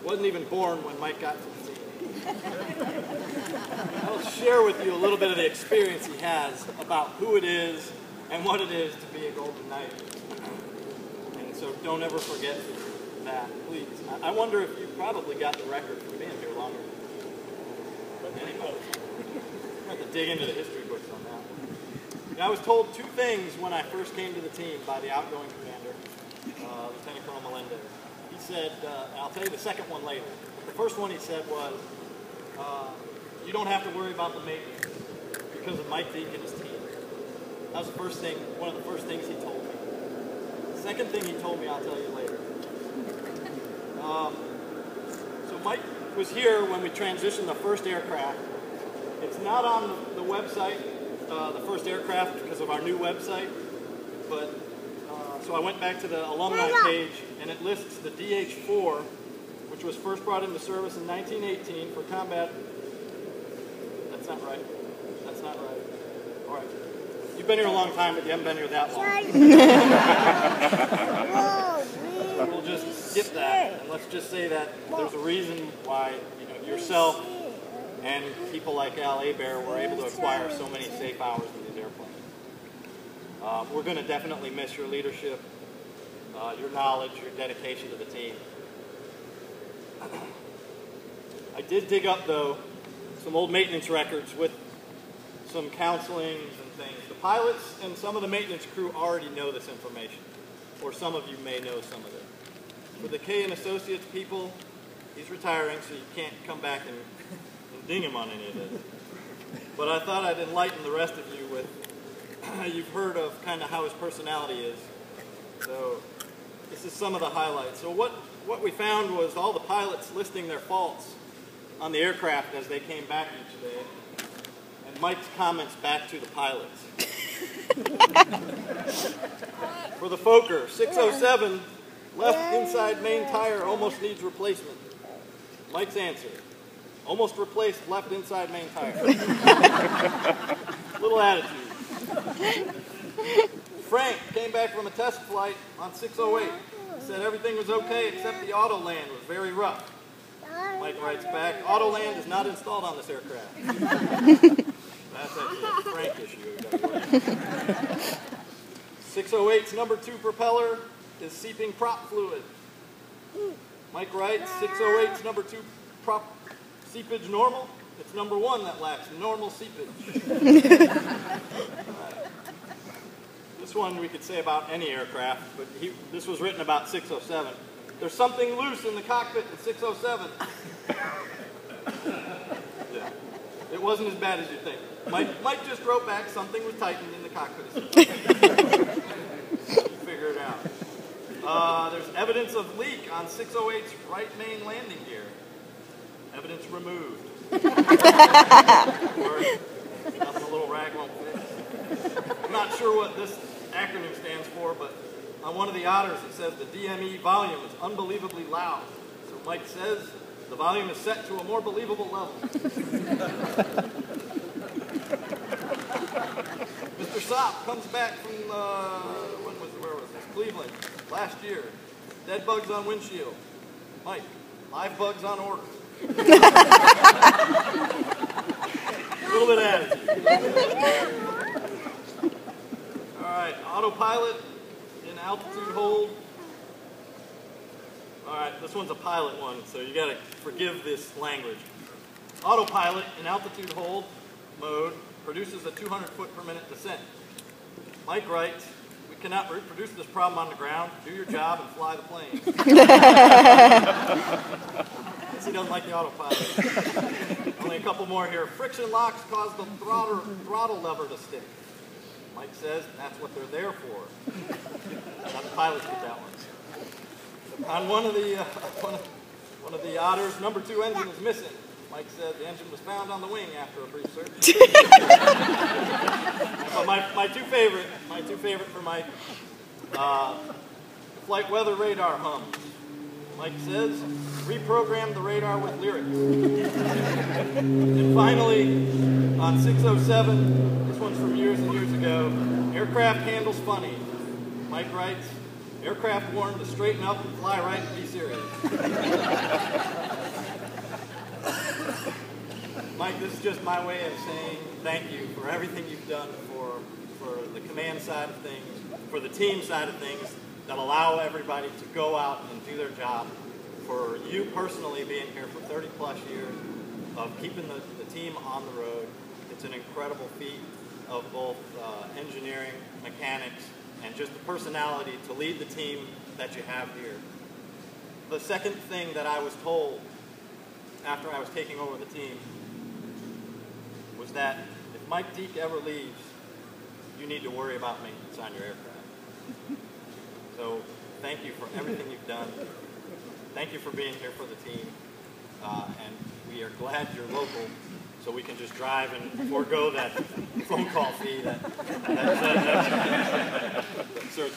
Wasn't even born when Mike got to the team. I'll share with you a little bit of the experience he has about who it is and what it is to be a Golden Knight. And so don't ever forget that, please. I wonder if you probably got the record for being here longer than anybody. I have to dig into the history books on that. I was told two things when I first came to the team by the outgoing commander, Lieutenant Colonel Melendez. He said, I'll tell you the second one later. The first one he said was, you don't have to worry about the maintenance because of Mike Deke and his team. That was the first thing, one of the first things he told me. The second thing he told me, I'll tell you later. So Mike was here when we transitioned the first aircraft. It's not on the website, the first aircraft, because of our new website, but so I went back to the alumni page, and it lists the DH-4, which was first brought into service in 1918 for combat. That's not right. That's not right. All right. You've been here a long time, but you haven't been here that long. We'll just skip that, and let's just say that there's a reason why yourself and people like Al Hebert were able to acquire so many safe hours in these airplanes. We're going to definitely miss your leadership, your knowledge, your dedication to the team. I did dig up, though, some old maintenance records with some counseling and things. The pilots and some of the maintenance crew already know this information, or some of you may know some of it. For the Kay and Associates people, he's retiring, so you can't come back and ding him on any of this. But I thought I'd enlighten the rest of you with, you've heard of kind of how his personality is. So this is some of the highlights. So what we found was all the pilots listing their faults on the aircraft as they came back each day, and Mike's comments back to the pilots. For the Fokker, 607, left inside main tire, almost needs replacement. Mike's answer, almost replaced left inside main tire. Little attitude. Frank came back from a test flight on 608. He said everything was okay except the auto land was very rough. Mike writes back, auto land is not installed on this aircraft. That's actually a Frank issue. 608's number 2 propeller is seeping prop fluid. Mike writes, 608's number 2 prop seepage normal. It's number 1 that lacks normal seepage. This one we could say about any aircraft, but this was written about 607. There's something loose in the cockpit in 607. Yeah. It wasn't as bad as you think. Mike just wrote back something was tightened in the cockpit. Figure it out. There's evidence of leak on 608's right main landing gear. Evidence removed. Nothing a little rag won't fix. I'm not sure what this acronym stands for, but on one of the otters it says the DME volume is unbelievably loud. So Mike says the volume is set to a more believable level. Mr. Sopp comes back from, where was this? Cleveland, last year. Dead bugs on windshield. Mike, live bugs on order. A little bit of attitude. All right, autopilot in altitude hold. All right, this one's a pilot one, so you got to forgive this language. Autopilot in altitude hold mode produces a 200 foot per minute descent. Mike writes, we cannot reproduce this problem on the ground. Do your job and fly the plane. He doesn't like the autopilot. Only a couple more here. Friction locks cause the throttle lever to stick. Mike says that's what they're there for. Not the pilots get that one. On one of the otters, number 2 engine is missing. Mike said the engine was found on the wing after a brief search. But my two favorite for Mike, flight weather radar hums. Mike says, reprogram the radar with lyrics. And finally, on 607, this one's from years and years ago, aircraft handles funny. Mike writes, aircraft warned to straighten up and fly right and be serious. Mike, this is just my way of saying thank you for everything you've done for the command side of things, for the team side of things that allow everybody to go out and do their job, for you personally being here for 30 plus years of keeping the team on the road. It's an incredible feat of both engineering, mechanics, and just the personality to lead the team that you have here. The second thing that I was told after I was taking over the team was that if Mike Deek ever leaves, you need to worry about maintenance on your aircraft. So thank you for everything you've done. Thank you for being here for the team. And we are glad you're local, so we can just drive and forego that phone call fee. Sir, thank you.